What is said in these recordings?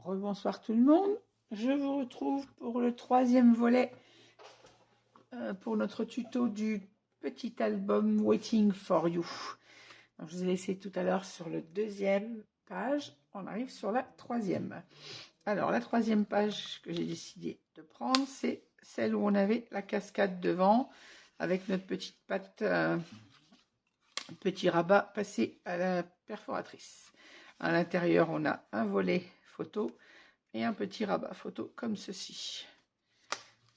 Rebonsoir tout le monde, je vous retrouve pour le troisième volet pour notre tuto du petit album Waiting for You. Donc, je vous ai laissé tout à l'heure sur le deuxième page, on arrive sur la troisième. Alors la troisième page que j'ai décidé de prendre, c'est celle où on avait la cascade devant avec notre petite patte, petit rabat passé à la perforatrice. À l'intérieur, on a un volet photo et un petit rabat photo comme ceci.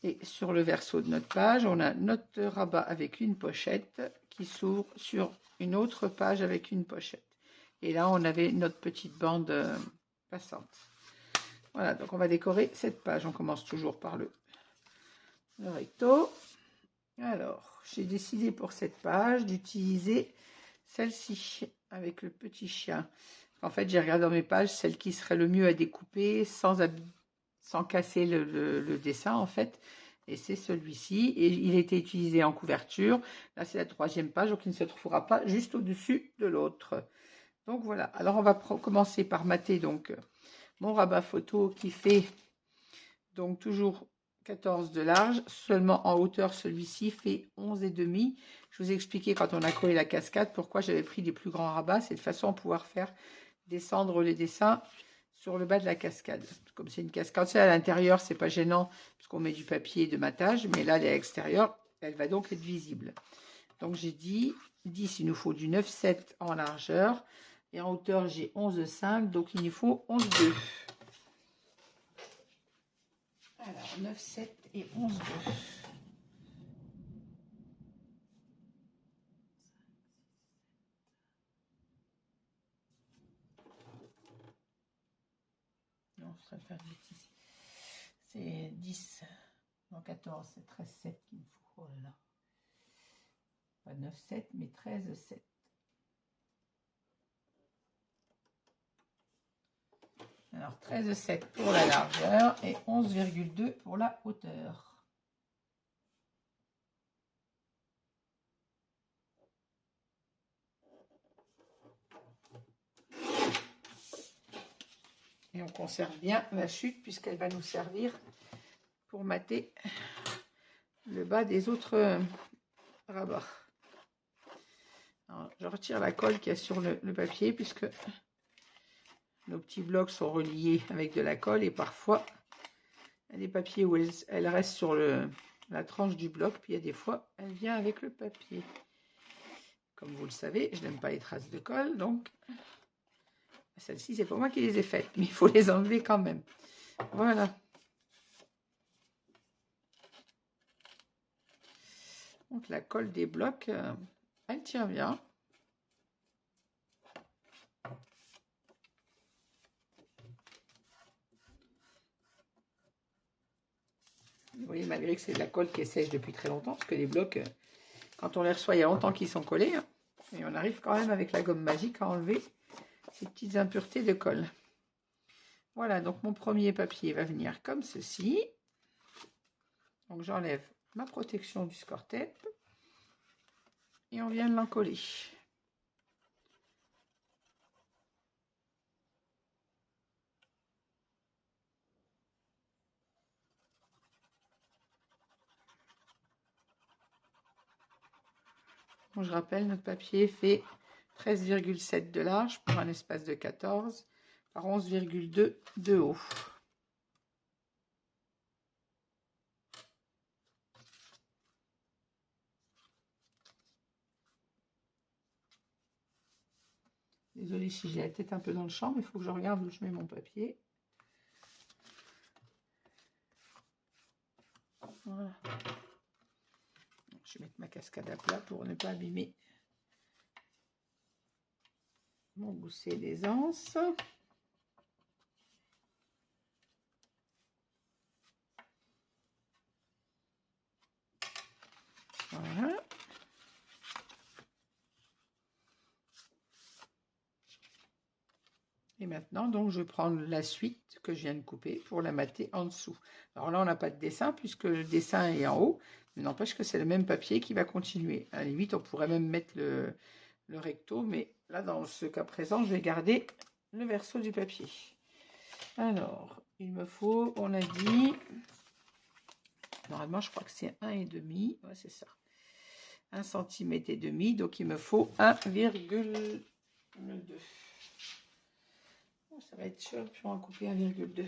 Et sur le verso de notre page, on a notre rabat avec une pochette qui s'ouvre sur une autre page avec une pochette. Et là, on avait notre petite bande passante. Voilà, donc on va décorer cette page. On commence toujours par le recto. Alors, j'ai décidé pour cette page d'utiliser celle-ci avec le petit chien. En fait, j'ai regardé dans mes pages celle qui serait le mieux à découper sans casser le dessin, en fait. Et c'est celui-ci. Et il a été utilisé en couverture. Là, c'est la troisième page, donc il ne se trouvera pas juste au-dessus de l'autre. Donc voilà. Alors, on va commencer par mater donc mon rabat photo qui fait donc toujours 14 de large. Seulement en hauteur, celui-ci fait 11,5. Je vous ai expliqué quand on a collé la cascade pourquoi j'avais pris des plus grands rabats. C'est de façon à pouvoir faire descendre les dessins sur le bas de la cascade. Comme c'est une cascade, c'est à l'intérieur, c'est pas gênant parce qu'on met du papier de matage, mais là, elle est à l'extérieur, elle va donc être visible. Donc j'ai dit 10, il nous faut du 9,7 en largeur et en hauteur, j'ai 11,5, donc il nous faut 11,2. Alors 9,7 et 11,2. Non, je vais faire une bêtise. C'est 10, non 14, c'est 13,7 qu'il me faut. Oh là là. Pas 9,7, mais 13,7. Alors 13,7 pour la largeur et 11,2 pour la hauteur. Et on conserve bien la chute puisqu'elle va nous servir pour mater le bas des autres rabats. Alors, je retire la colle qu'il y a sur le papier puisque nos petits blocs sont reliés avec de la colle et parfois il y a des papiers où elle reste sur la tranche du bloc, puis il y a des fois elle vient avec le papier. Comme vous le savez, je n'aime pas les traces de colle, donc celles-ci, c'est pas moi qui les ai faites, mais il faut les enlever quand même. Voilà. Donc la colle des blocs, elle tient bien. Vous voyez, malgré que c'est de la colle qui est sèche depuis très longtemps, parce que les blocs, quand on les reçoit, il y a longtemps qu'ils sont collés, hein, et on arrive quand même avec la gomme magique à enlever ces petites impuretés de colle. Voilà, donc mon premier papier va venir comme ceci. Donc j'enlève ma protection du score-tape et on vient de l'encoller. Bon, je rappelle, notre papier fait 13,7 de large pour un espace de 14 par 11,2 de haut. Désolée si j'ai la tête un peu dans le champ, mais il faut que je regarde où je mets mon papier. Voilà. Je vais mettre ma cascade à plat pour ne pas abîmer mon gousset d'aisance. Voilà. Et maintenant, donc, je prends la suite que je viens de couper pour la mater en dessous. Alors là, on n'a pas de dessin puisque le dessin est en haut, mais n'empêche que c'est le même papier qui va continuer. À la limite, on pourrait même mettre le recto, mais là, dans ce cas présent, je vais garder le verso du papier. Alors, il me faut, on l'a dit, normalement je crois que c'est 1,5. Ouais, c'est ça. 1,5 cm, donc il me faut 1,2. Oh, ça va être cher pour en couper 1,2.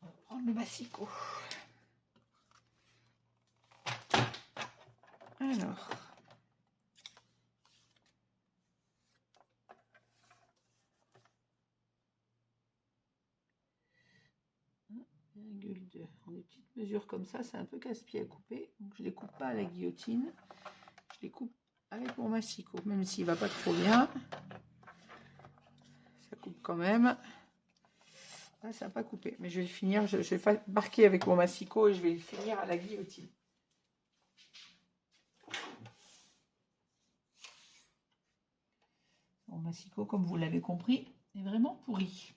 On va prendre le massicot. Alors. En des petites mesures comme ça, c'est un peu casse-pied à couper. Donc je ne les coupe pas à la guillotine. Je les coupe avec mon massicot, même s'il ne va pas trop bien. Ça coupe quand même. Là, ça n'a pas coupé. Mais je vais finir, je vais marquer avec mon massicot et je vais le finir à la guillotine. Mon massicot, comme vous l'avez compris, est vraiment pourri.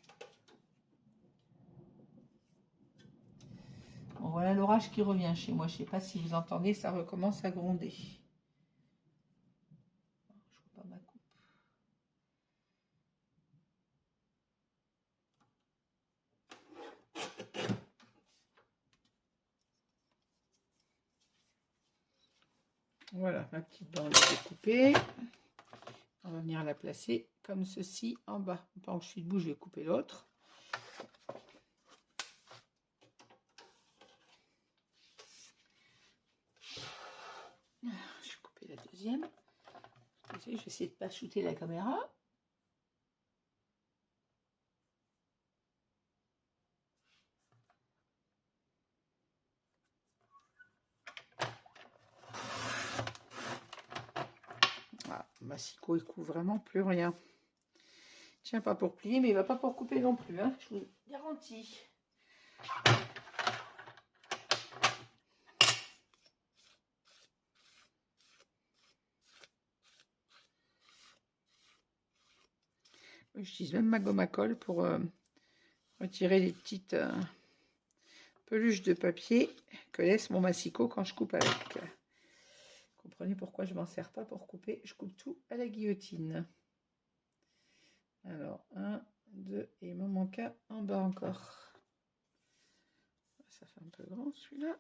Bon, voilà l'orage qui revient chez moi. Je ne sais pas si vous entendez, ça recommence à gronder. Je vois pas ma coupe. Voilà, ma petite bande est découpée. On va venir la placer comme ceci en bas. Pendant que je suis debout, je vais couper l'autre. Je vais couper la deuxième. Je vais essayer de ne pas shooter la caméra. Ah, massicot, il couvre vraiment plus rien. Tiens, pas pour plier, mais il va pas pour couper non plus, hein, je vous garantis. J'utilise même ma gomme à colle pour retirer les petites peluches de papier que laisse mon massicot quand je coupe avec. Vous comprenez pourquoi je m'en sers pas pour couper, je coupe tout à la guillotine. Alors, 1, 2, et il m'en manque un en bas encore. Ça fait un peu grand celui-là.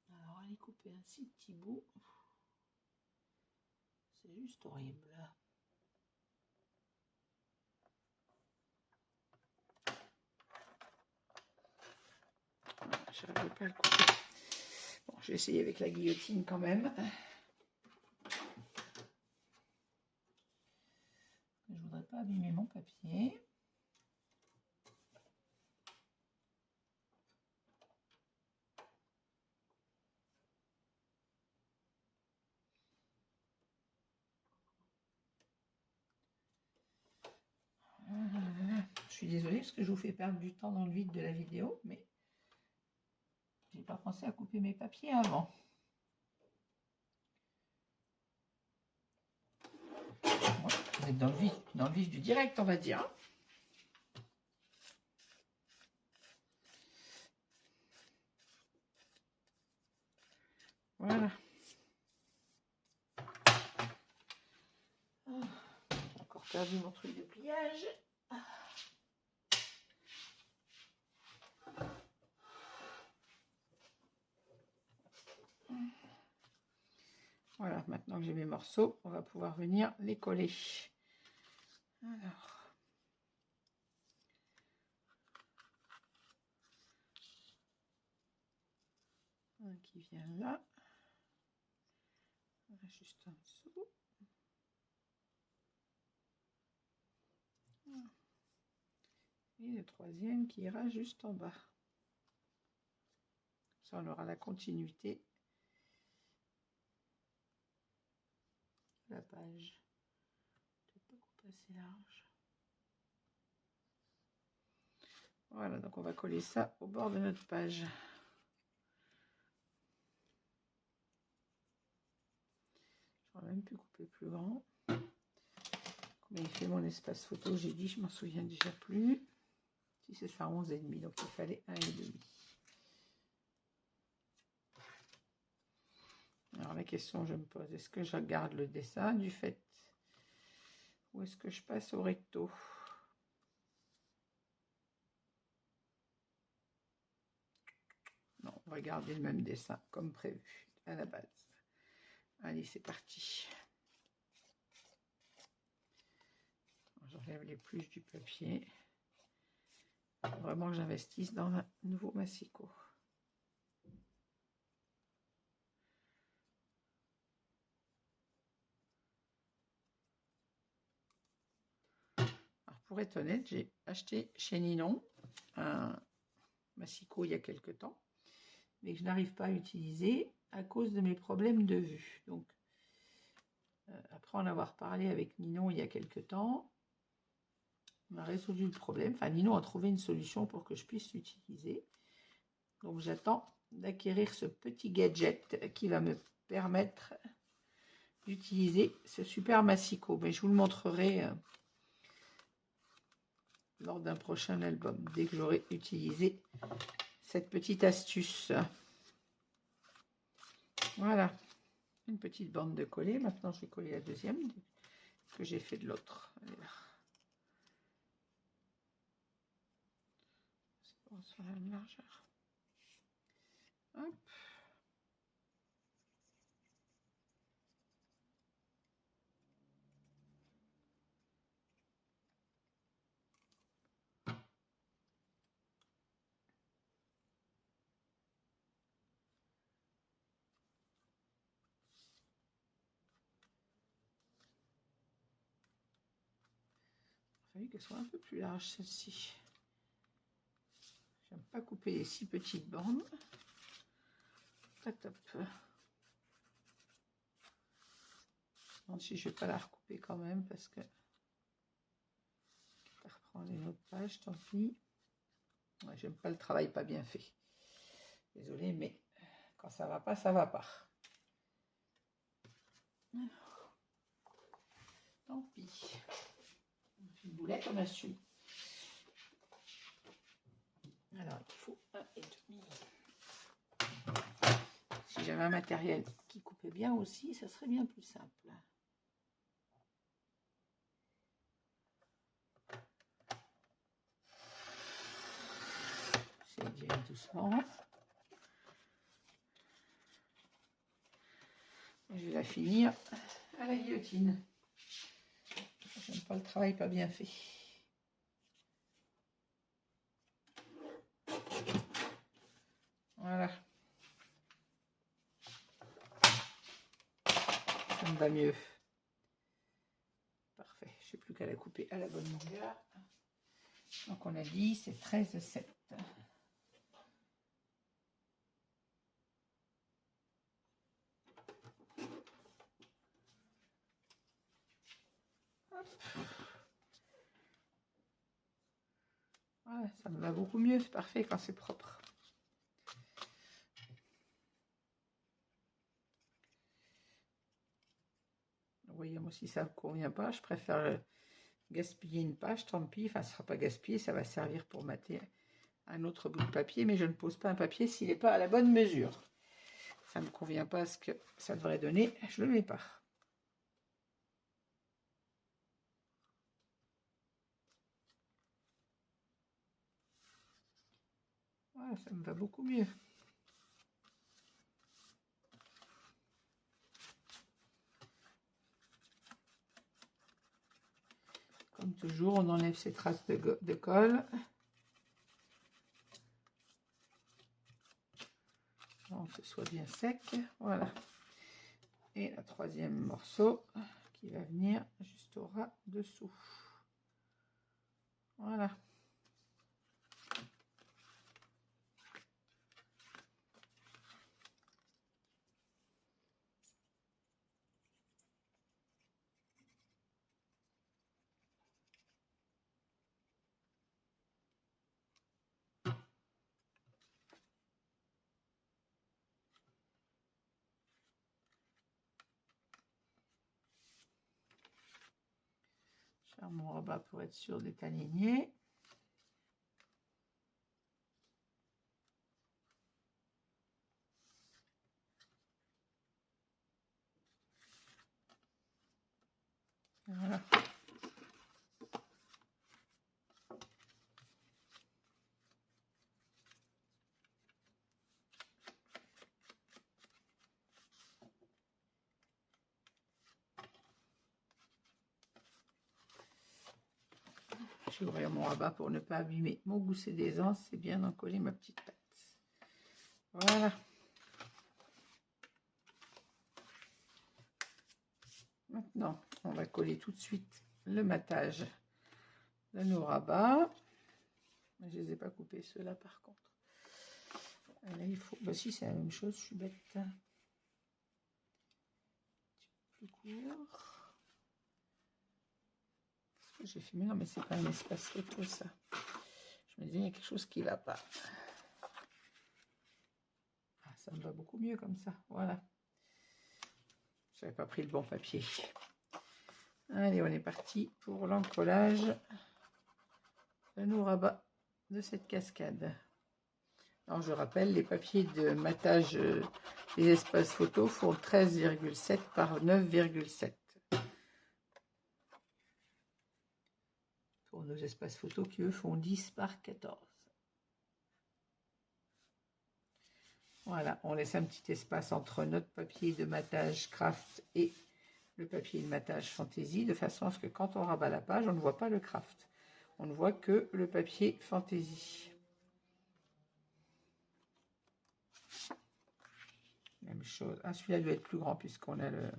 Alors, aller couper un si petit bout. C'est juste horrible. Je n'arrive pas à le couper. Bon, je vais essayer avec la guillotine quand même. Je ne voudrais pas abîmer mon papier. Je suis désolée parce que je vous fais perdre du temps dans le vide de la vidéo, mais j'ai pas pensé à couper mes papiers avant. Ouais, vous êtes dans le vif du direct, on va dire. Voilà. J'ai encore perdu mon truc de pliage. Voilà, maintenant que j'ai mes morceaux, on va pouvoir venir les coller. Alors. Un qui vient là. Juste en dessous. Et le troisième qui ira juste en bas. Ça, on aura la continuité de la page. Peut-être pas couper assez large. Voilà, donc on va coller ça au bord de notre page. J'aurais même pu couper plus grand. Combien il fait mon espace photo? J'ai dit, je m'en souviens déjà plus. Si c'est ça, 11,5, donc il fallait 1,5. Alors la question que je me pose, est-ce que je garde le dessin du fait Ou est-ce que je passe au recto? Non, on va garder le même dessin comme prévu à la base. Allez, c'est parti. J'enlève les pluches du papier. Faut vraiment que j'investisse dans un nouveau massicot. Alors, pour être honnête, j'ai acheté chez Ninon un massicot il y a quelque temps, mais que je n'arrive pas à utiliser à cause de mes problèmes de vue. Donc, après en avoir parlé avec Ninon il y a quelque temps, on a résolu le problème. Enfin, Ninon a trouvé une solution pour que je puisse l'utiliser. Donc, j'attends d'acquérir ce petit gadget qui va me permettre d'utiliser ce super massicot. Mais je vous le montrerai lors d'un prochain album, dès que j'aurai utilisé cette petite astuce. Voilà, une petite bande de coller. Maintenant, je vais coller la deuxième que j'ai fait de l'autre. C'est bon, sur la même largeur. Hop. Il a fallu qu'elle soit un peu plus large, celle-ci. J'aime pas couper les si petites bandes. Pas top. Je me demande si je vais pas la recouper quand même parce que ça reprend les autres pages, tant pis. Ouais, j'aime pas le travail pas bien fait. Désolée, mais quand ça va pas, ça va pas. Tant pis. On fait une boulette, on assume. Alors, il faut 1,5. Si j'avais un matériel qui coupait bien aussi, ça serait bien plus simple. J'essaie d'y aller doucement. Et je vais la finir à la guillotine. J'aime pas le travail pas bien fait. Voilà. Ça me va mieux. Parfait. Je n'ai plus qu'à la couper à la bonne longueur. Donc on a dit c'est 13,7. Voilà, ça me va beaucoup mieux. C'est parfait quand c'est propre. Vous voyez, moi si ça ne me convient pas, je préfère gaspiller une page, tant pis. Enfin, ce ne sera pas gaspillé, ça va servir pour mater un autre bout de papier, mais je ne pose pas un papier s'il n'est pas à la bonne mesure. Ça ne me convient pas ce que ça devrait donner, je ne le mets pas. Voilà, ça me va beaucoup mieux. Comme toujours, on enlève ces traces de colle. Donc, que ce soit bien sec. Voilà. Et le troisième morceau qui va venir juste au ras dessous. Voilà. Je ferme mon rebat pour être sûr d'être aligné. Voilà. Je vais ouvrir mon rabat pour ne pas abîmer mon gousset d'aisance. C'est bien d'en coller ma petite patte. Voilà. Maintenant, on va coller tout de suite le matage de nos rabats. Je ne les ai pas coupés ceux-là par contre. Là, il faut. Bah si, c'est la même chose, je suis bête. Un petit peu plus court. J'ai fait, mais non, mais c'est pas un espace photo ça. Je me dis, il y a quelque chose qui va pas. Ah, ça me va beaucoup mieux comme ça. Voilà. Je n'avais pas pris le bon papier. Allez, on est parti pour l'encollage de nos rabats de cette cascade. Alors, je rappelle, les papiers de matage des espaces photos font 13,7 par 9,7. Pour nos espaces photos qui, eux, font 10 par 14. Voilà, on laisse un petit espace entre notre papier de matage craft et le papier de matage fantaisie, de façon à ce que quand on rabat la page, on ne voit pas le craft. On ne voit que le papier fantaisie. Même chose. Ah, celui-là doit être plus grand puisqu'on a le...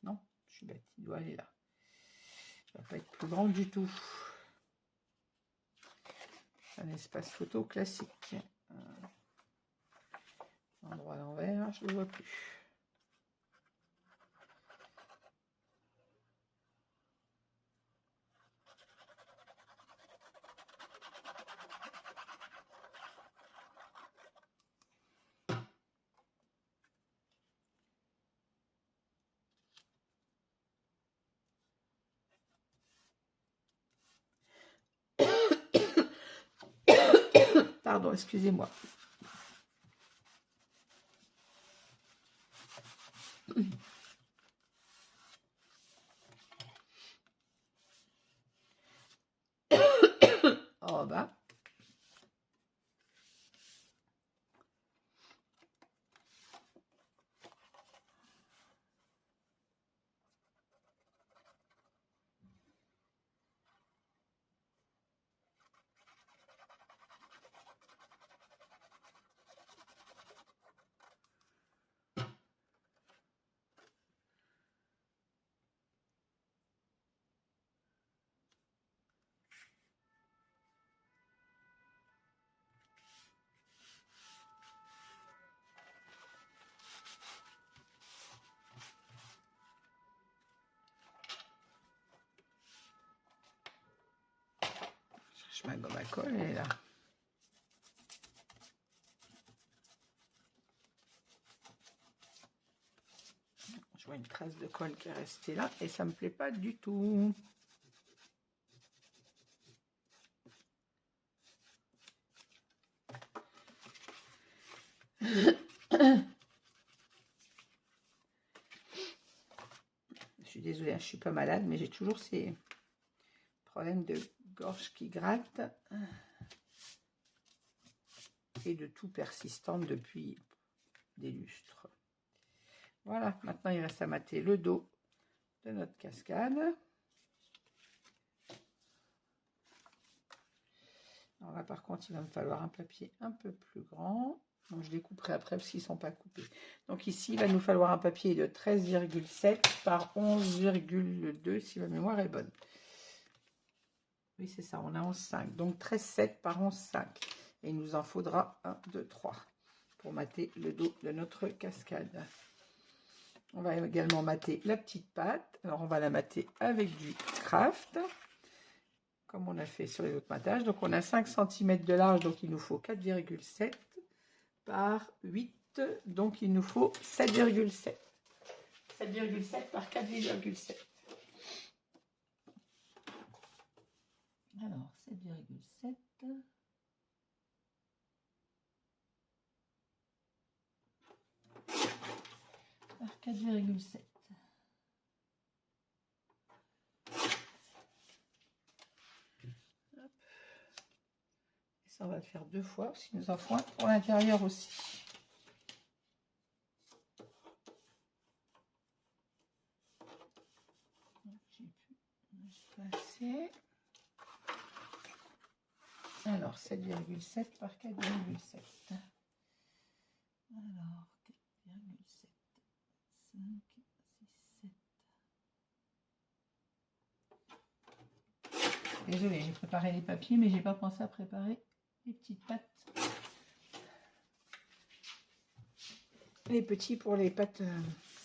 Non, je suis bête, il doit aller là. Ça ne va pas être plus grand du tout. Un espace photo classique. Endroit à l'envers, je ne le vois plus. Pardon, excusez-moi. En bas. Je cherche ma gomme à coller là. Je vois une trace de colle qui est restée là et ça me plaît pas du tout. Je suis désolée, je suis pas malade, mais j'ai toujours ces problèmes de gorge qui gratte et de toux persistante depuis des lustres. Voilà, maintenant il reste à mater le dos de notre cascade. Alors là par contre il va me falloir un papier un peu plus grand. Donc je les couperai après parce qu'ils ne sont pas coupés. Donc ici il va nous falloir un papier de 13,7 par 11,2 si ma mémoire est bonne. Oui c'est ça, on a 11,5. Donc 13,7 par 11,5. Et il nous en faudra 1, 2, 3 pour mater le dos de notre cascade. On va également mater la petite patte. Alors on va la mater avec du craft, comme on a fait sur les autres matages. Donc on a 5 cm de large, donc il nous faut 4,7 par 8, donc il nous faut 7,7. 7,7 par 4,7. Alors 7,7 par 4,7. Ça, on va le faire 2 fois, parce qu'il nous en faut un pour l'intérieur aussi. J'ai pu passer. Alors, 7,7 par 4,7. Alors, 4,7. 5, 6, 7. Désolée, j'ai préparé les papiers, mais j'ai pas pensé à préparer les petites pattes. Les petits pour les pattes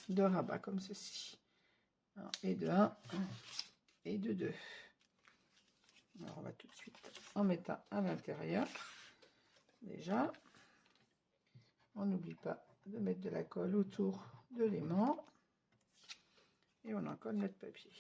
de rabat, comme ceci. Alors, et de 1 et de 2. Alors, on va tout de suite en mettre un à l'intérieur. Déjà, on n'oublie pas de mettre de la colle autour de l'aimant. Et on en colle notre papier.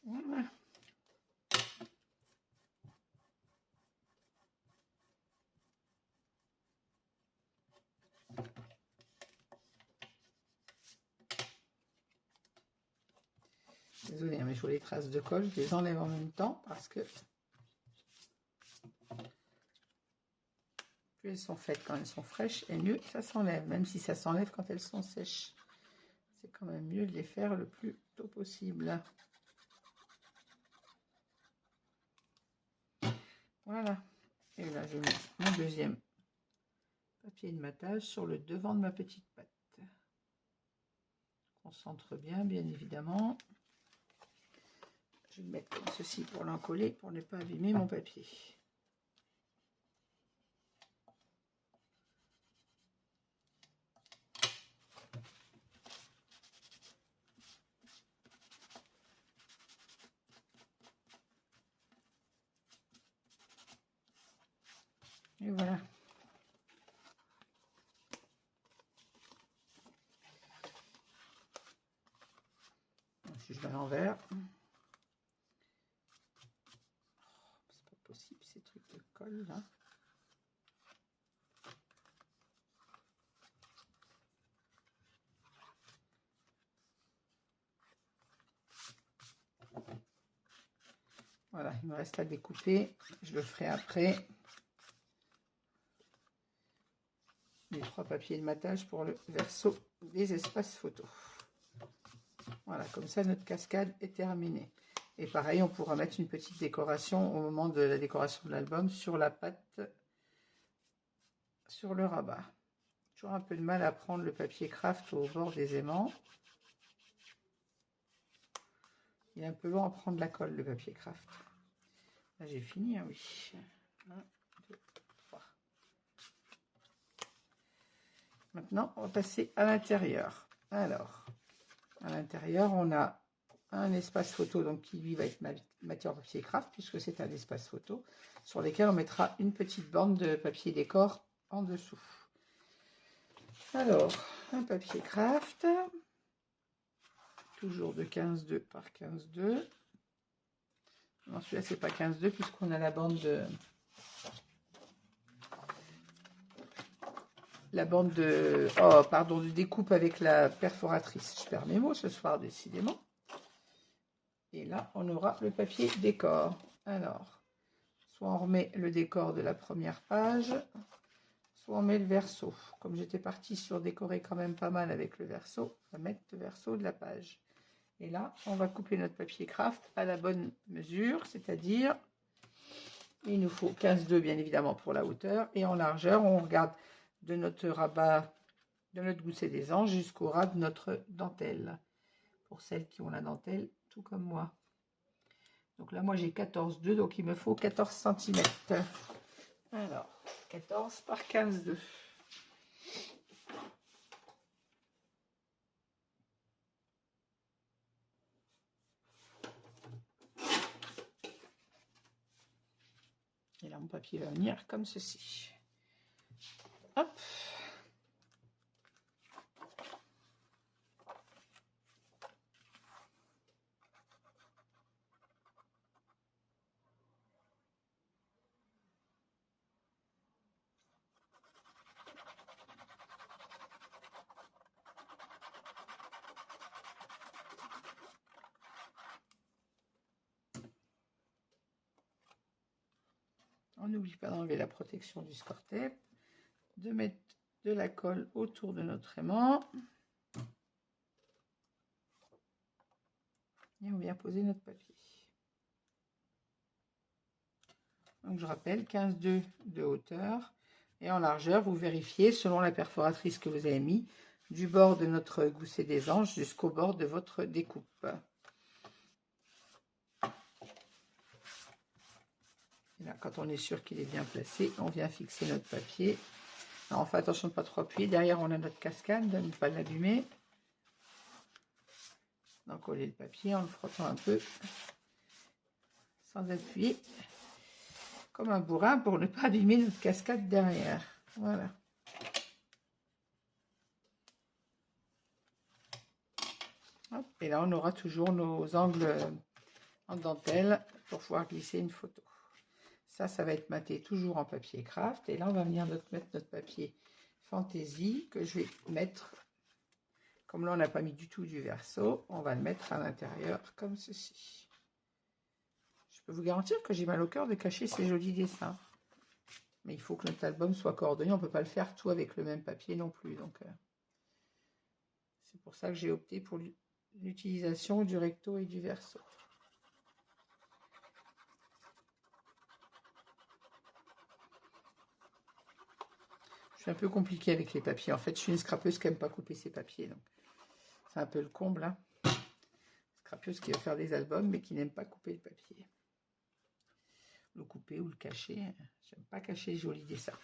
Voilà. Désolée, mais je vois les traces de colle, je les enlève en même temps parce que plus elles sont faites quand elles sont fraîches et mieux ça s'enlève, même si ça s'enlève quand elles sont sèches. C'est quand même mieux de les faire le plus tôt possible. Voilà. Et là, je mets mon deuxième papier de matage sur le devant de ma petite patte. Concentre bien, bien évidemment. Je vais le mettre comme ceci pour l'encoller, pour ne pas abîmer mon papier. Et voilà. Si je mets à l'envers. C'est pas possible ces trucs de colle là. Voilà, il me reste à découper. Je le ferai après. Les 3 papiers de matage pour le verso des espaces photos. Voilà, comme ça notre cascade est terminée. Et pareil, on pourra mettre une petite décoration au moment de la décoration de l'album sur la patte, sur le rabat. Toujours un peu de mal à prendre le papier craft au bord des aimants. Il est un peu long à prendre la colle, le papier craft. Là, j'ai fini, hein, oui. 1, 2, 3. Maintenant, on va passer à l'intérieur. Alors, à l'intérieur, on a un espace photo donc qui lui va être matière papier craft puisque c'est un espace photo sur lequel on mettra une petite bande de papier décor en dessous. Alors, un papier craft, toujours de 15,2 par 15,2. Non, celui-là c'est pas 15,2 puisqu'on a la bande de de découpe avec la perforatrice. Je perds mes mots ce soir décidément. Et là, on aura le papier décor. Alors, soit on remet le décor de la première page, soit on met le verso. Comme j'étais partie sur décorer quand même pas mal avec le verso, on va mettre le verso de la page. Et là, on va couper notre papier craft à la bonne mesure, c'est-à-dire, il nous faut 15,2 bien évidemment pour la hauteur. Et en largeur, on regarde de notre rabat, de notre gousset des anges jusqu'au ras de notre dentelle. pour celles qui ont la dentelle, tout comme moi. Donc là, moi, j'ai 14,2, donc il me faut 14 cm. Alors, 14 par 15,2. Et là, mon papier va venir comme ceci. Hop. On n'oublie pas d'enlever la protection du score-tape, de mettre de la colle autour de notre aimant. Et on vient poser notre papier. Donc je rappelle, 15,2 de hauteur. Et en largeur, vous vérifiez selon la perforatrice que vous avez mis, du bord de notre gousset des anges jusqu'au bord de votre découpe. Et là, quand on est sûr qu'il est bien placé, on vient fixer notre papier. Alors, on fait attention de ne pas trop appuyer. Derrière, on a notre cascade, de ne pas l'abîmer. Donc, coller le papier en le frottant un peu, sans appuyer, comme un bourrin pour ne pas abîmer notre cascade derrière. Voilà. Hop, et là, on aura toujours nos angles en dentelle pour pouvoir glisser une photo. Ça va être maté toujours en papier craft. Et là, on va venir mettre notre papier fantaisie que je vais mettre, comme là, on n'a pas mis du tout du verso, on va le mettre à l'intérieur comme ceci. Je peux vous garantir que j'ai mal au cœur de cacher ces jolis dessins. Mais il faut que notre album soit coordonné. On ne peut pas le faire tout avec le même papier non plus. Donc, c'est pour ça que j'ai opté pour l'utilisation du recto et du verso. Je suis un peu compliquée avec les papiers. En fait, je suis une scrapeuse qui n'aime pas couper ses papiers. Donc, c'est un peu le comble. Hein. Scrapeuse qui va faire des albums, mais qui n'aime pas couper le papier. Le couper ou le cacher. J'aime pas cacher les jolis dessins.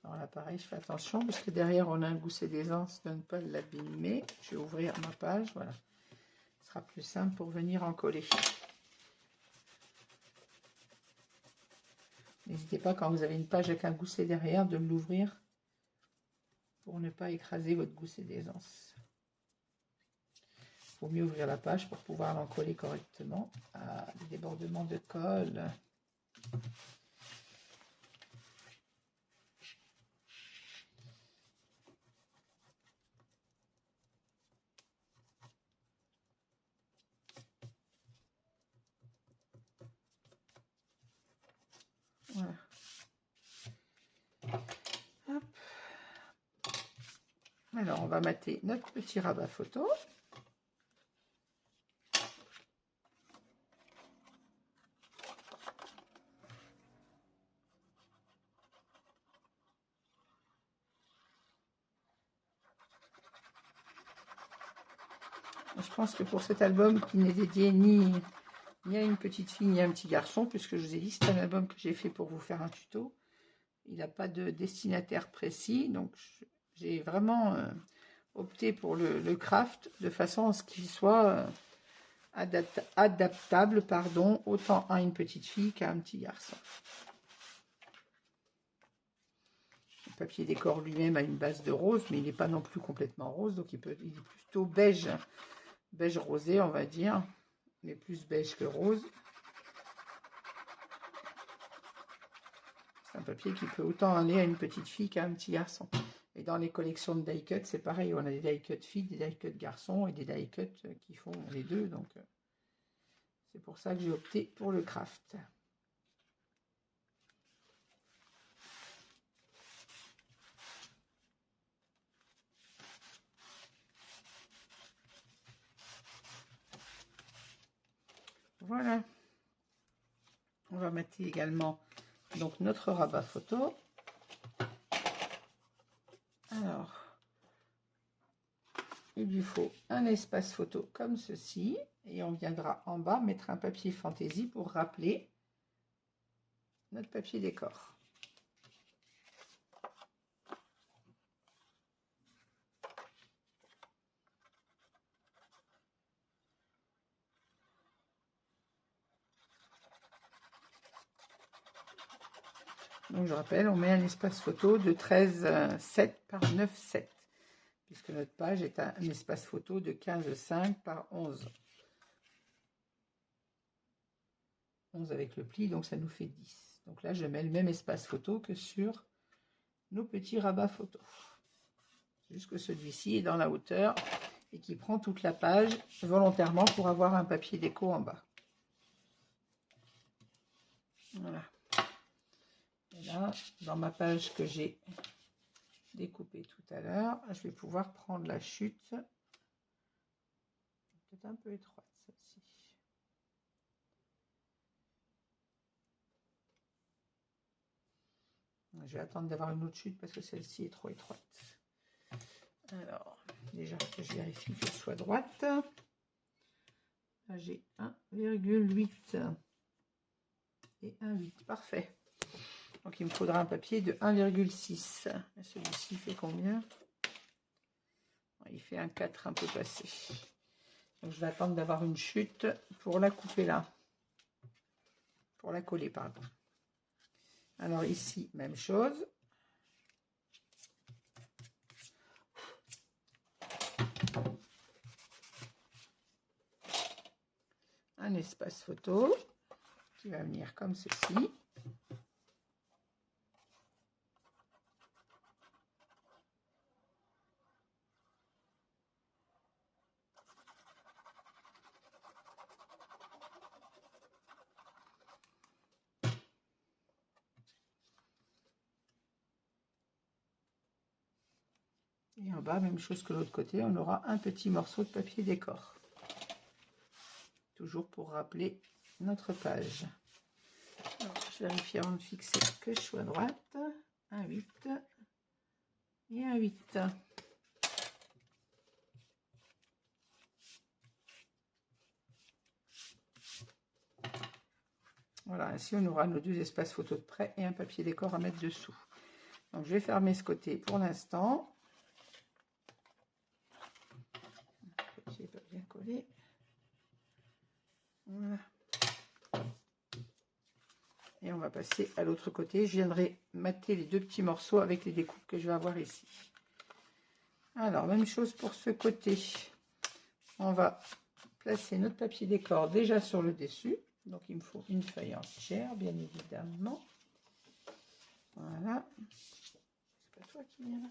Alors là, pareil, je fais attention parce que derrière, on a un gousset d'aisance de ne pas l'abîmer. Je vais ouvrir ma page, voilà. Ce sera plus simple pour venir en coller. N'hésitez pas, quand vous avez une page avec un gousset derrière, de l'ouvrir pour ne pas écraser votre gousset d'aisance. Il faut mieux ouvrir la page pour pouvoir l'en coller correctement. Ah, les débordements de colle. Voilà. Hop. Alors, on va mater notre petit rabat photo. Je pense que pour cet album qui n'est dédié ni à une petite fille ni à un petit garçon, puisque je vous ai dit, c'est un album que j'ai fait pour vous faire un tuto. Il n'a pas de destinataire précis, donc j'ai vraiment opté pour le craft de façon à ce qu'il soit adaptable, pardon, autant à une petite fille qu'à un petit garçon. Le papier décor lui-même a une base de rose, mais il n'est pas non plus complètement rose, donc il est plutôt beige rosé, on va dire, mais plus beige que rose. C'est un papier qui peut autant aller à une petite fille qu'à un petit garçon. Et dans les collections de die cut, c'est pareil, on a des die cut filles, des die cut garçons et des die cut qui font les deux, donc c'est pour ça que j'ai opté pour le craft. Voilà. formater également donc notre rabat photo. Alors, il lui faut un espace photo comme ceci. Et on viendra en bas mettre un papier fantaisie pour rappeler notre papier décor. Donc je rappelle, on met un espace photo de 13,7 par 9,7 puisque notre page est un espace photo de 15,5 par 11. 11 avec le pli, donc ça nous fait 10. Donc là, je mets le même espace photo que sur nos petits rabats photo. Juste que celui-ci est dans la hauteur et qui prend toute la page volontairement pour avoir un papier déco en bas. Voilà. Et là, dans ma page que j'ai découpée tout à l'heure, je vais pouvoir prendre la chute. Peut-être un peu étroite celle-ci. Je vais attendre d'avoir une autre chute parce que celle-ci est trop étroite. Alors, déjà que je vérifie que je sois droite. Là, j'ai 1,8 et 1,8. Parfait. Donc, il me faudra un papier de 1,6. Celui-ci fait combien? Il fait un 4 un peu passé. Donc, je vais attendre d'avoir une chute pour la couper là. Pour la coller, pardon. Alors, ici, même chose. Un espace photo qui va venir comme ceci. Et en bas, même chose que l'autre côté, on aura un petit morceau de papier décor. Toujours pour rappeler notre page. Alors, je vérifie avant de fixer que je sois droite. Un 8 et un 8. Voilà, ainsi on aura nos deux espaces photos de près et un papier décor à mettre dessous. Donc je vais fermer ce côté pour l'instant. Le papier n'est pas bien collé. Voilà. Et on va passer à l'autre côté. Je viendrai mater les deux petits morceaux avec les découpes que je vais avoir ici. Alors, même chose pour ce côté. On va placer notre papier décor déjà sur le dessus. Donc, il me faut une feuille entière, bien évidemment. Voilà. C'est pas toi qui viens là.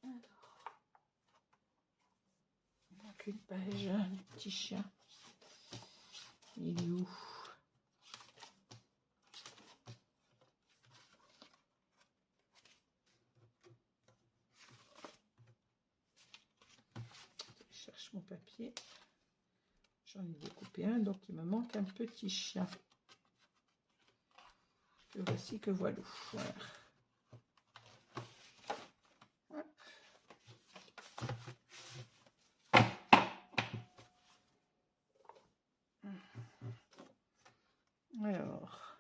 Alors. Il manque une page, le petit chien. Il est où? Je cherche mon papier. J'en ai découpé un, donc il me manque un petit chien. Que voici, que voilà. Voilà. Alors,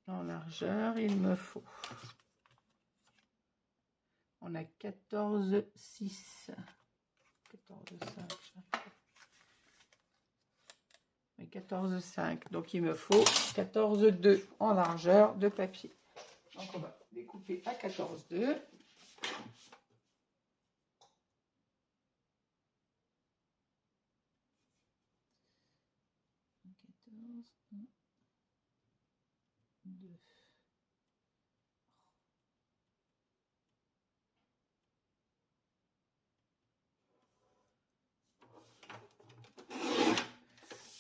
en largeur, il me faut. On a 14,6. 14,5. Et 14,5. Donc, il me faut 14,2 en largeur de papier. Donc, on va découper à 14,2.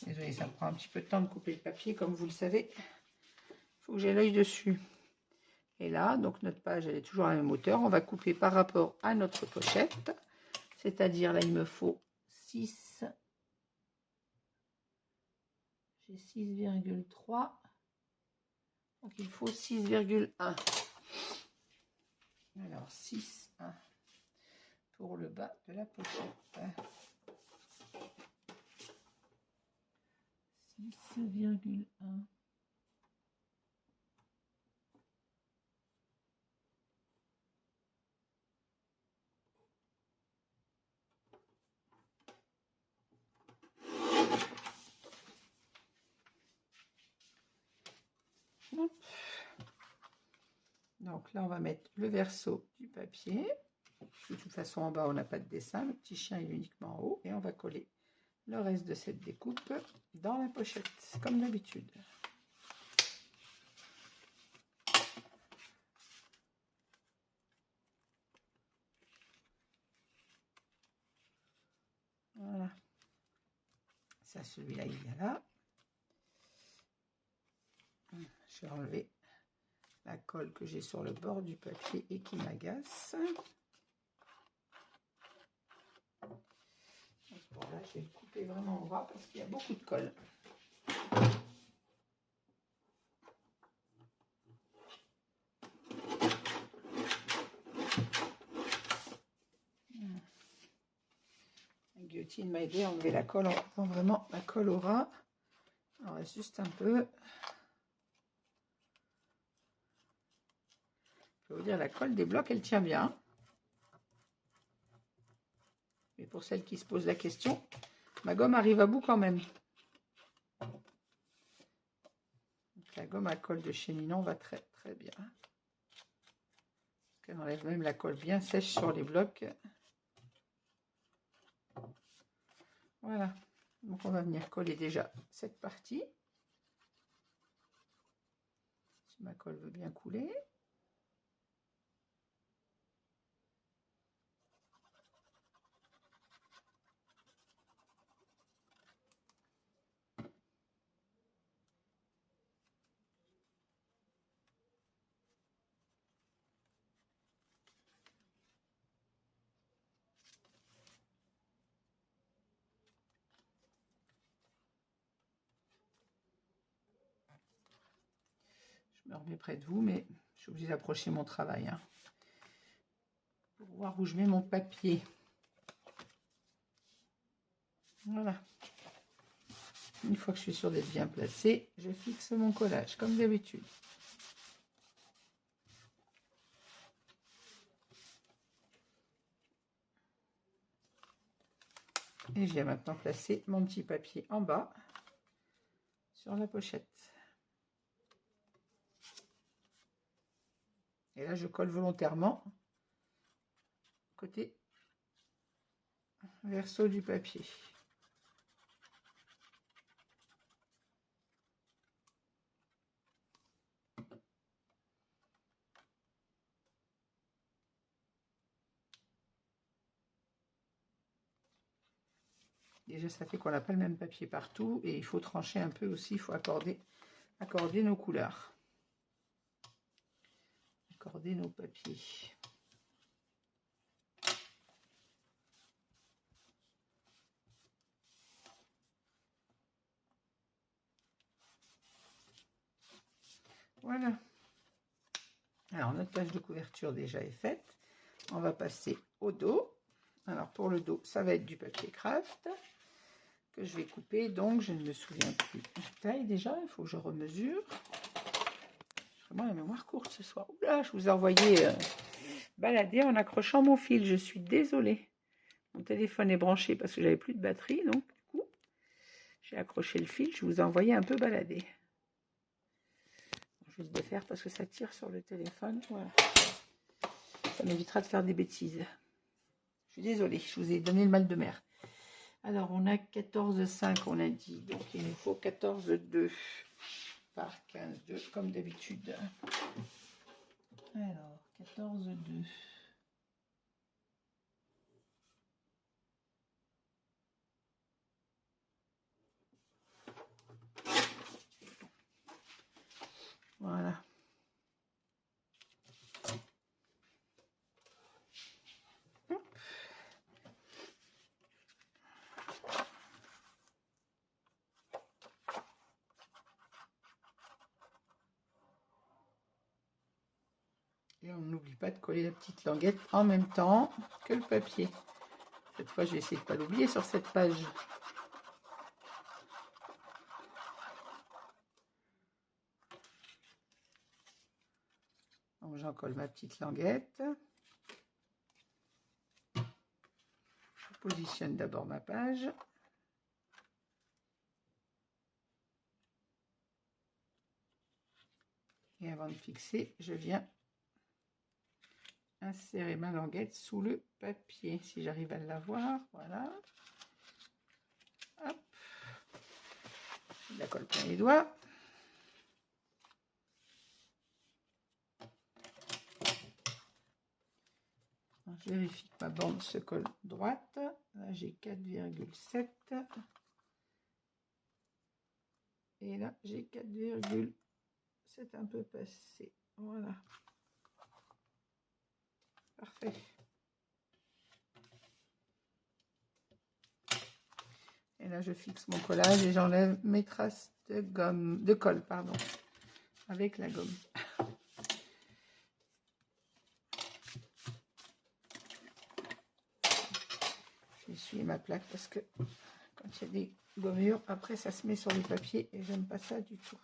Désolée, ça me prend un petit peu de temps de couper le papier, comme vous le savez. Il faut que j'ai l'œil dessus. Et là, donc notre page, elle est toujours à la même hauteur. On va couper par rapport à notre pochette. C'est-à-dire, là, il me faut 6 j'ai 6,3. Donc il faut 6,1. Alors 6,1 pour le bas de la pochette. 6,1. Donc là, on va mettre le verso du papier. De toute façon, en bas, on n'a pas de dessin. Le petit chien est uniquement en haut. Et on va coller le reste de cette découpe dans la pochette, comme d'habitude. Voilà. Ça, celui-là, il vient là. Je vais enlever la colle que j'ai sur le bord du papier et qui m'agace. Bon, là, je vais le couper vraiment en ras parce qu'il y a beaucoup de colle. La guillotine m'a aidé à enlever la colle. On prend vraiment la colle au ras. On reste juste un peu. Je peux vous dire, la colle des blocs, elle tient bien. Mais pour celles qui se posent la question, ma gomme arrive à bout quand même. Donc, la gomme à colle de chez Ninon va très très bien. Elle enlève même la colle bien sèche sur les blocs. Voilà. Donc on va venir coller déjà cette partie. Si ma colle veut bien couler. Je me remets près de vous, mais je suis obligée d'approcher mon travail. Hein, pour voir où je mets mon papier. Voilà. Une fois que je suis sûre d'être bien placée, je fixe mon collage, comme d'habitude. Et je viens maintenant placer mon petit papier en bas sur la pochette. Et là, je colle volontairement côté verso du papier. Déjà, ça fait qu'on n'a pas le même papier partout et il faut trancher un peu aussi, il faut accorder nos couleurs. Accorder nos papiers. Voilà. Alors, notre page de couverture déjà est faite. On va passer au dos. Alors, pour le dos, ça va être du papier craft que je vais couper. Donc, je ne me souviens plus de taille déjà. Il faut que je remesure. J'ai vraiment la mémoire courte ce soir. Oula, je vous ai envoyé balader en accrochant mon fil. Je suis désolée. Mon téléphone est branché parce que j'avais plus de batterie. Donc, du coup, j'ai accroché le fil. Je vous ai envoyé un peu balader. Je vais le défaire parce que ça tire sur le téléphone. Voilà. Ça m'évitera de faire des bêtises. Je suis désolée, je vous ai donné le mal de mer. Alors, on a 14,5, on a dit. Donc, il nous faut 14,2 par 15,2, comme d'habitude. Alors, 14,2. Voilà. Et on n'oublie pas de coller la petite languette en même temps que le papier. Cette fois, je vais essayer de ne pas l'oublier sur cette page. Donc, j'en colle ma petite languette. Je positionne d'abord ma page. Et avant de fixer, je viens insérer ma languette sous le papier. Si j'arrive à l'avoir, voilà. Hop. Je la colle plein les doigts. Je vérifie que ma bande se colle droite. Là, j'ai 4,7. Et là, j'ai 4,7 un peu passé. Voilà. Parfait. Et là, je fixe mon collage et j'enlève mes traces de gomme, de colle, pardon, avec la gomme. Je vais essuyer ma plaque parce que quand il y a des gommures, après ça se met sur le papier et j'aime pas ça du tout.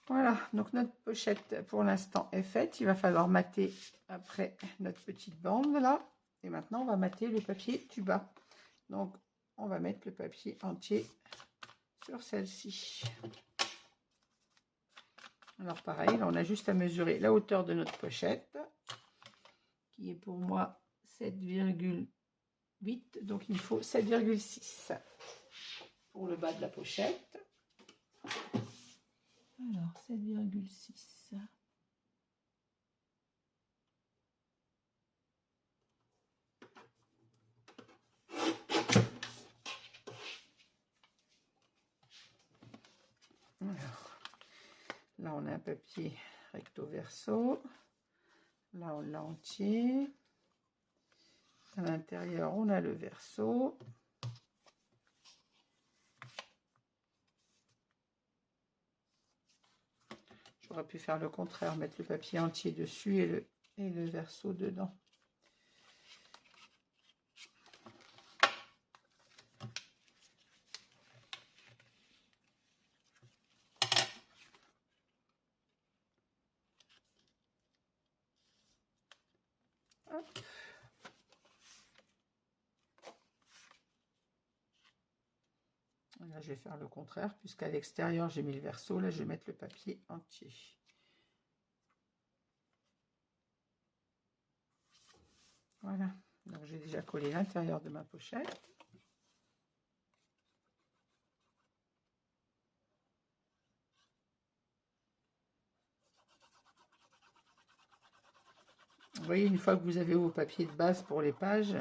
Voilà, donc notre pochette pour l'instant est faite. Il va falloir mater après notre petite bande là. Et maintenant, on va mater le papier du bas. Donc, on va mettre le papier entier sur celle-ci. Alors, pareil, là, on a juste à mesurer la hauteur de notre pochette, qui est pour moi 7,8. Donc, il me faut 7,6 pour le bas de la pochette. Alors, 7,6. Alors, là, on a un papier recto verso. Là, on l'a entier. À l'intérieur, on a le verso. J'aurais pu faire le contraire, mettre le papier entier dessus et le verso dedans. Hop. Là, je vais faire le contraire, puisqu'à l'extérieur, j'ai mis le verso. Là, je vais mettre le papier entier. Voilà. Donc, j'ai déjà collé l'intérieur de ma pochette. Vous voyez, une fois que vous avez vos papiers de base pour les pages,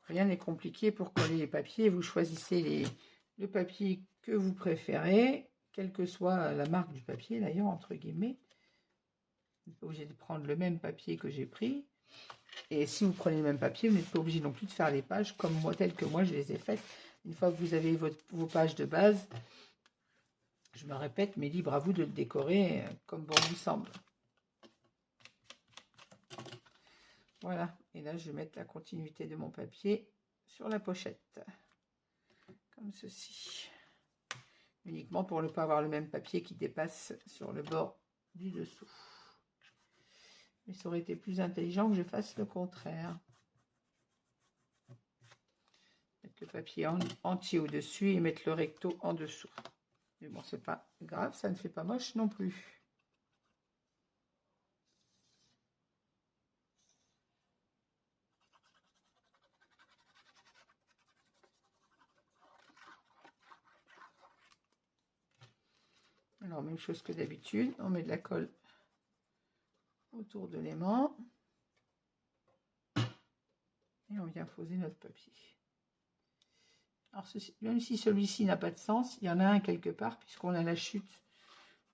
rien n'est compliqué pour coller les papiers. Vous choisissez le papier que vous préférez, quelle que soit la marque du papier, d'ailleurs, entre guillemets. Vous n'êtes pas obligé de prendre le même papier que j'ai pris. Et si vous prenez le même papier, vous n'êtes pas obligé non plus de faire les pages comme moi, telles que moi je les ai faites. Une fois que vous avez vos pages de base, je me répète, mais libre à vous de le décorer comme bon vous semble. Voilà, et là je vais mettre la continuité de mon papier sur la pochette, comme ceci. Uniquement pour ne pas avoir le même papier qui dépasse sur le bord du dessous. Mais ça aurait été plus intelligent que je fasse le contraire. Mettre le papier entier au-dessus et mettre le recto en dessous. Mais bon, c'est pas grave, ça ne fait pas moche non plus. Alors, même chose que d'habitude, on met de la colle autour de l'aimant. Et on vient poser notre papier. Alors, même si celui-ci n'a pas de sens, il y en a un quelque part, puisqu'on a la chute,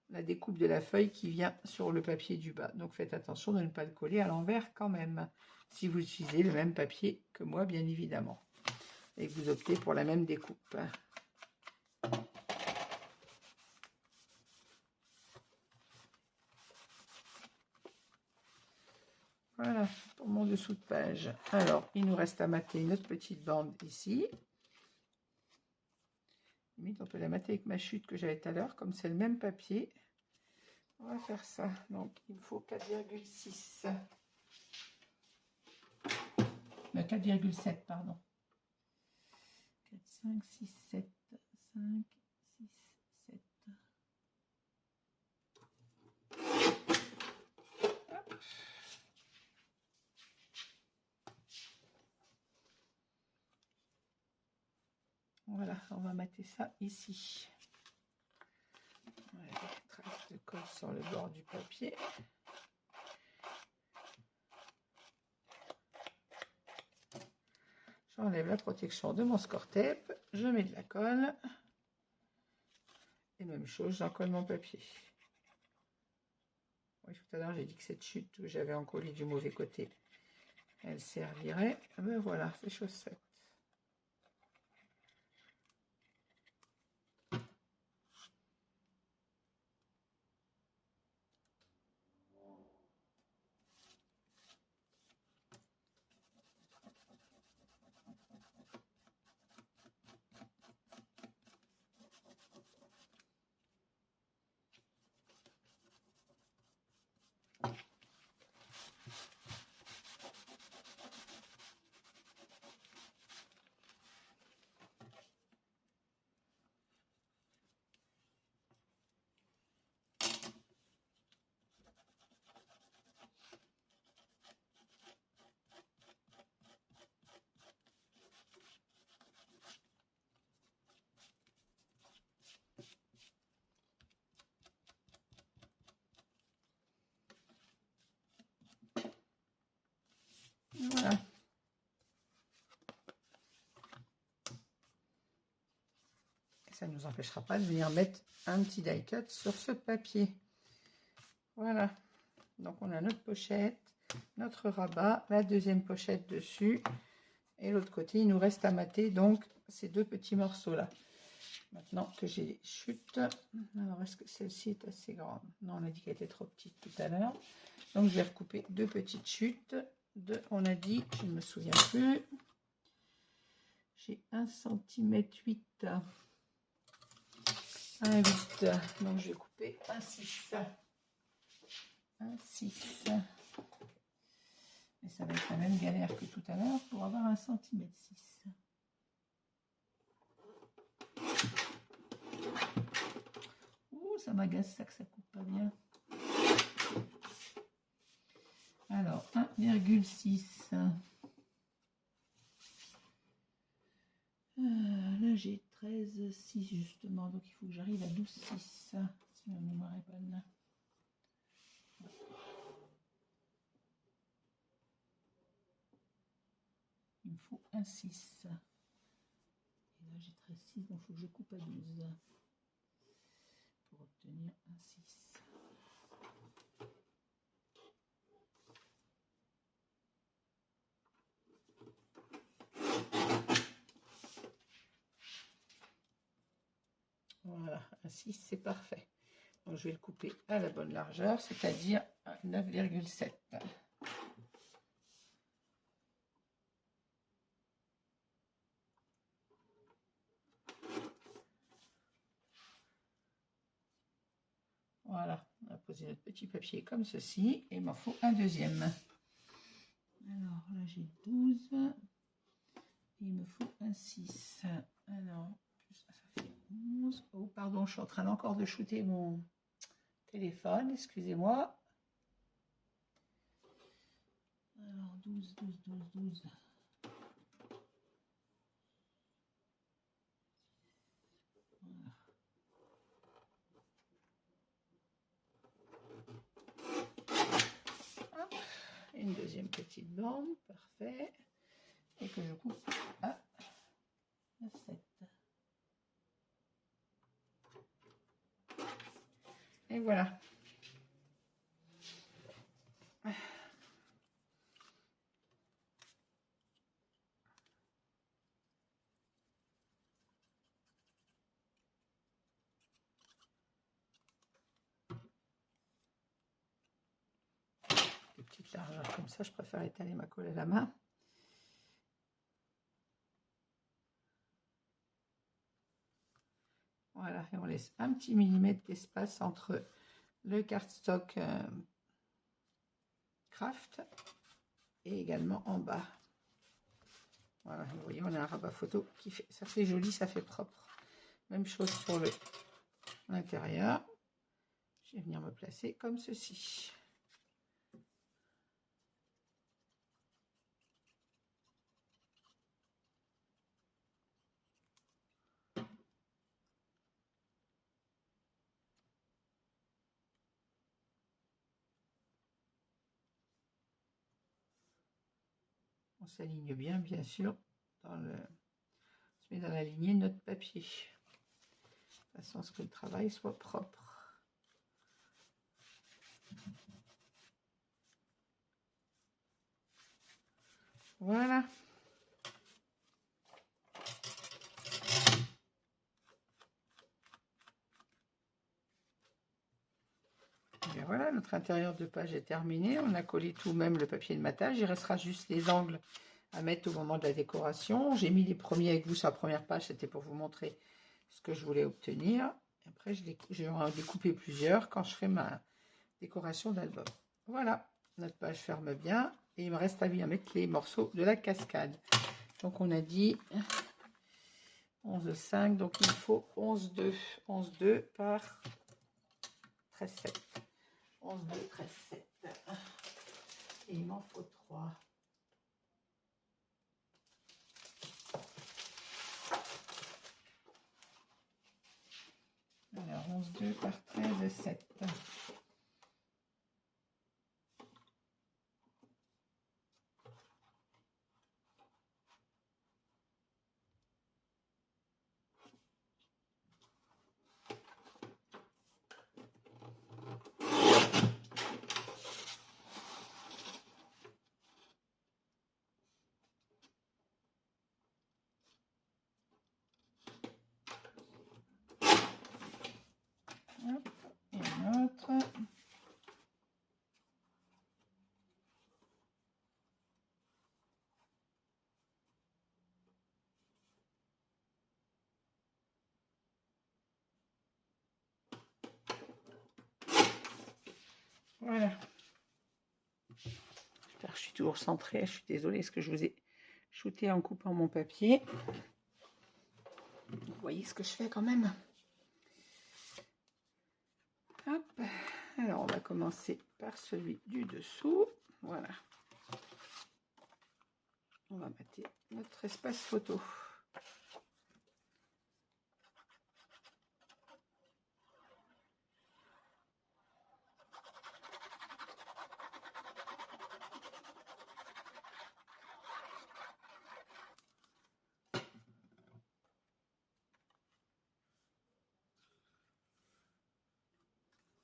la découpe de la feuille qui vient sur le papier du bas. Donc, faites attention de ne pas le coller à l'envers quand même, si vous utilisez le même papier que moi, bien évidemment. Et que vous optez pour la même découpe. Voilà, pour mon dessous de page. Alors, il nous reste à mater notre petite bande ici. Limite, on peut la mater avec ma chute que j'avais tout à l'heure, comme c'est le même papier. On va faire ça. Donc, il me faut 4,6. 4,7, pardon. 4, 5, 6, 7. 5, 6, 7. Hop. Voilà, on va mater ça ici. Voilà, des traces de colle sur le bord du papier. J'enlève la protection de mon score tape, je mets de la colle. Et même chose, j'encolle mon papier. Oui, tout à l'heure, j'ai dit que cette chute que j'avais encollée du mauvais côté, elle servirait. Ben voilà, c'est chose faite. Voilà. Et ça ne nous empêchera pas de venir mettre un petit die cut sur ce papier. Voilà. Donc on a notre pochette, notre rabat, la deuxième pochette dessus. Et l'autre côté, il nous reste à mater donc ces deux petits morceaux là. Maintenant que j'ai les chutes, alors est-ce que celle-ci est assez grande? Non, on a dit qu'elle était trop petite tout à l'heure. Donc je vais recouper deux petites chutes. On a dit, je ne me souviens plus. J'ai 1 cm 8. 1 8. Donc je vais couper 1 6. 1 6. Et ça va être la même galère que tout à l'heure pour avoir 1 cm 6. Ouh, ça m'agace ça que ça coupe pas bien. Alors, 1,6. Là, j'ai 13,6 justement. Donc, il faut que j'arrive à 12,6 si ma mémoire est bonne. Il me faut 1,6. Et là, j'ai 13,6. Donc, il faut que je coupe à 12 pour obtenir 1,6. Voilà, un 6, c'est parfait. Donc, je vais le couper à la bonne largeur, c'est-à-dire 9,7. Voilà, on va poser notre petit papier comme ceci, et il m'en faut un deuxième. Alors là, j'ai 12, et il me faut un 6. Alors, ça fait 11. Oh, pardon, je suis en train encore de shooter mon téléphone, excusez-moi. Alors, 12, 12, 12, 12. Voilà. Hop, une deuxième petite bande, parfait. Et que je coupe à 9,7. Et voilà. petite largeur comme ça, je préfère étaler ma colle à la main. Voilà, et on laisse un petit millimètre d'espace entre le cardstock craft et également en bas. Voilà, vous voyez, on a un rabat photo qui fait, ça fait joli, ça fait propre. Même chose pour l'intérieur. Je vais venir me placer comme ceci. On s'aligne bien, bien sûr, on se met dans la lignée de notre papier, de façon à ce que le travail soit propre. Voilà. Et voilà, notre intérieur de page est terminé. On a collé tout, même le papier de matage. Il restera juste les angles à mettre au moment de la décoration. J'ai mis les premiers avec vous sur la première page, c'était pour vous montrer ce que je voulais obtenir. Après, je vais en découper plusieurs quand je ferai ma décoration d'album. Voilà, notre page ferme bien. Et il me reste à bien mettre les morceaux de la cascade. Donc, on a dit 11,5. Donc, il faut 11,2. 11,2 par 13,7. 11,2, 13,7. Et il m'en faut 3. Alors, 11,2 par 13,7. Hop, et un autre. Voilà. J'espère que je suis toujours centrée. Je suis désolée, est-ce que je vous ai shooté en coupant mon papier? Vous voyez ce que je fais quand même. Hop. Alors, on va commencer par celui du dessous. Voilà. On va mettre notre espace photo.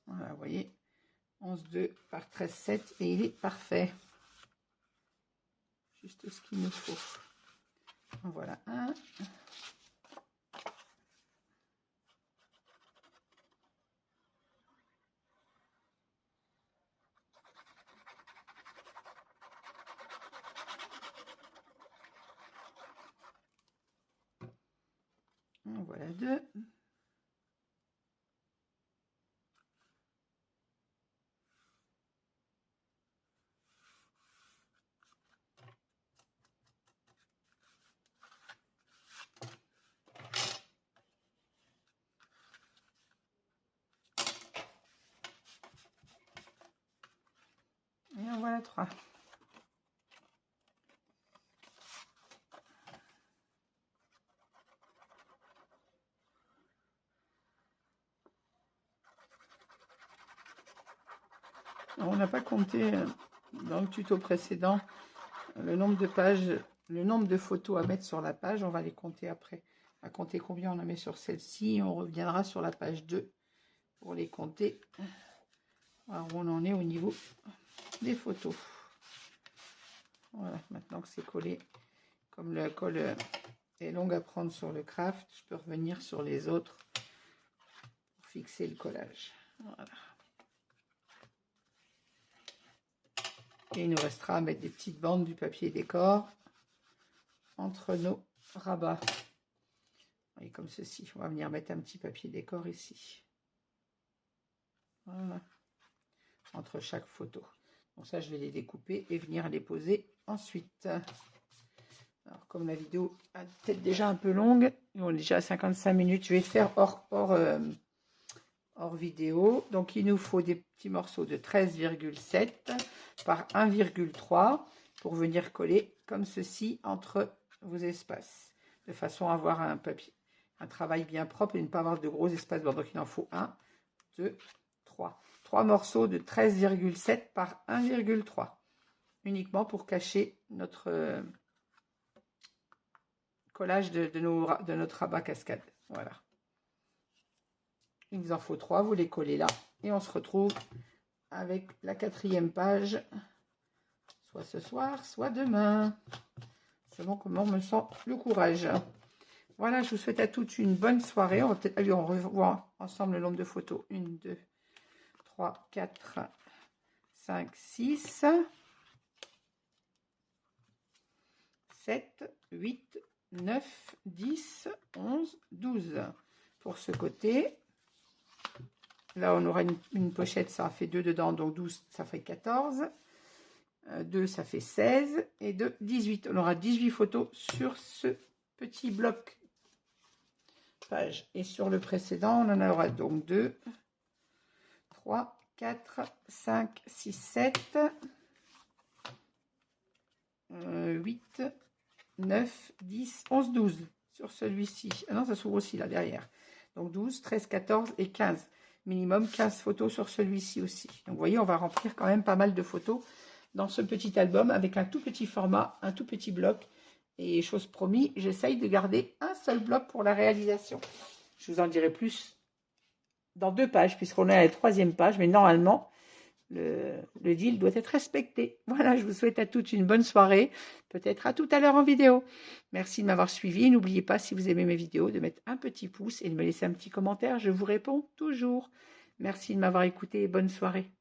Voilà, vous voyez, 11,2 par 13,7 et il est parfait. Juste ce qu'il nous faut. En voilà un. En voilà deux. Et en voilà 3. On n'a pas compté dans le tuto précédent le nombre de pages, le nombre de photos à mettre sur la page. On va les compter après. On va compter combien on en met sur celle-ci. On reviendra sur la page 2 pour les compter. Alors, on en est au niveau des photos. Voilà, maintenant que c'est collé, comme la colle est longue à prendre sur le craft, je peux revenir sur les autres pour fixer le collage. Voilà. Et il nous restera à mettre des petites bandes du papier décor entre nos rabats. Et comme ceci, on va venir mettre un petit papier décor ici. Voilà. Entre chaque photo. Donc ça, je vais les découper et venir les poser ensuite. Alors, comme la vidéo est peut-être déjà un peu longue, on est déjà à 55 minutes, je vais faire hors vidéo. Donc, il nous faut des petits morceaux de 13,7 par 1,3 pour venir coller comme ceci entre vos espaces, de façon à avoir un papier, un travail bien propre et ne pas avoir de gros espaces blancs. Donc, il en faut 1, 2, 3. 3 morceaux de 13,7 par 1,3, uniquement pour cacher notre collage de notre rabat cascade. Voilà. Il vous en faut 3, vous les collez là. Et on se retrouve avec la 4e page, soit ce soir, soit demain, selon comment me sent le courage. Voilà, je vous souhaite à toutes une bonne soirée. On va peut-être aller revoir ensemble le nombre de photos. 1, 2, 3, 4, 5, 6, 7, 8, 9, 10, 11, 12. Pour ce côté, là on aura une pochette, ça fait 2 dedans, donc 12, ça fait 14. 2, ça fait 16. Et 2, 18. On aura 18 photos sur ce petit bloc page. Et sur le précédent, on en aura donc 2, 3, 4, 5, 6, 7, 8, 9, 10, 11, 12 sur celui-ci. Ah non, ça s'ouvre aussi là derrière. Donc 12, 13, 14 et 15. Minimum 15 photos sur celui-ci aussi. Donc vous voyez, on va remplir quand même pas mal de photos dans ce petit album avec un tout petit format, un tout petit bloc. Et chose promis, j'essaye de garder un seul bloc pour la réalisation. Je vous en dirai plus dans 2 pages, puisqu'on est à la 3e page, mais normalement, le deal doit être respecté. Voilà, je vous souhaite à toutes une bonne soirée, peut-être à tout à l'heure en vidéo. Merci de m'avoir suivi. N'oubliez pas, si vous aimez mes vidéos, de mettre un petit pouce et de me laisser un petit commentaire. Je vous réponds toujours. Merci de m'avoir écouté et bonne soirée.